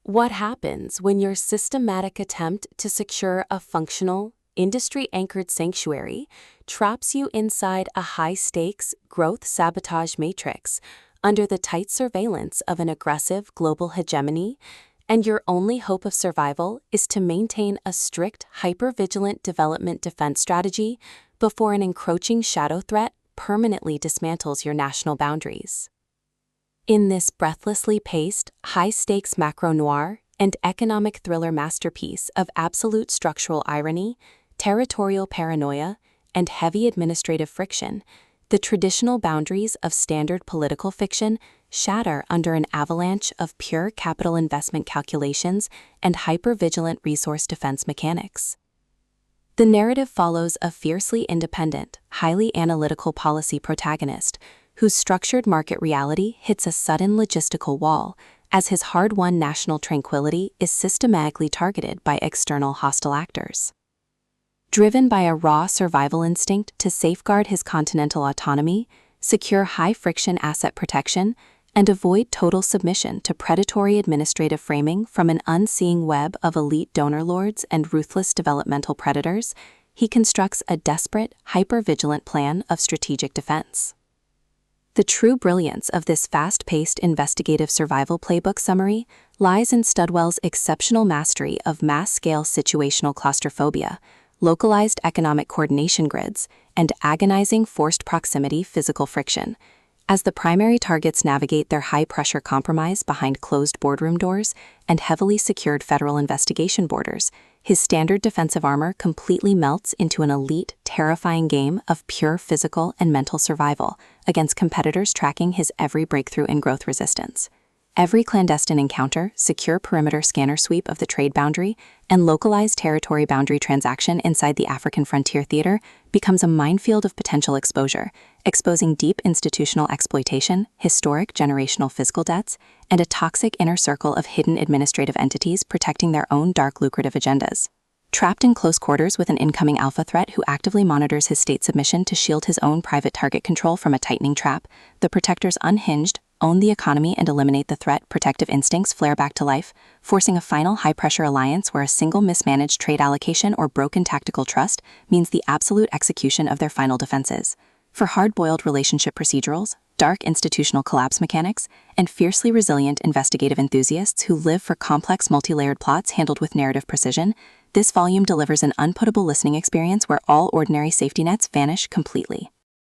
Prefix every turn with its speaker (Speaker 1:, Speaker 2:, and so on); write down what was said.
Speaker 1: What happens when your systematic attempt to secure a functional, industry-anchored sanctuary traps you inside a high-stakes growth sabotage matrix under the tight surveillance of an aggressive global hegemony, and your only hope of survival is to maintain a strict, hyper-vigilant development defense strategy before an encroaching shadow threat permanently dismantles your national boundaries? In this breathlessly paced, high-stakes macro-noir and economic thriller masterpiece of absolute structural irony, territorial paranoia, and heavy administrative friction, the traditional boundaries of standard political fiction shatter under an avalanche of pure capital investment calculations and hyper-vigilant resource defense mechanics. The narrative follows a fiercely independent, highly analytical policy protagonist whose structured market reality hits a sudden logistical wall as his hard-won national tranquility is systematically targeted by external hostile actors. Driven by a raw survival instinct to safeguard his continental autonomy, secure high-friction asset protection, and avoid total submission to predatory administrative framing from an unseeing web of elite donor lords and ruthless developmental predators, he constructs a desperate, hyper-vigilant plan of strategic defense. The true brilliance of this fast-paced investigative survival playbook summary lies in Studwell's exceptional mastery of mass-scale situational claustrophobia, localized economic coordination grids, and agonizing forced proximity physical friction. As the primary targets navigate their high-pressure compromise behind closed boardroom doors and heavily secured federal investigation borders, his standard defensive armor completely melts into an elite, terrifying game of pure physical and mental survival against competitors tracking his every breakthrough in growth resistance. Every clandestine encounter, secure perimeter scanner sweep of the trade boundary, and localized territory boundary transaction inside the African frontier theater becomes a minefield of potential exposure, exposing deep institutional exploitation, historic generational fiscal debts, and a toxic inner circle of hidden administrative entities protecting their own dark lucrative agendas. Trapped in close quarters with an incoming alpha threat who actively monitors his state submission to shield his own private target control from a tightening trap, the Protector's unhinged, own the economy and eliminate the threat protective instincts flare back to life, forcing a final high-pressure alliance where a single mismanaged trade allocation or broken tactical trust means the absolute execution of their final defenses. For hard-boiled relationship procedurals, dark institutional collapse mechanics, and fiercely resilient investigative enthusiasts who live for complex multi-layered plots handled with narrative precision, this volume delivers an unputtable listening experience where all ordinary safety nets vanish completely.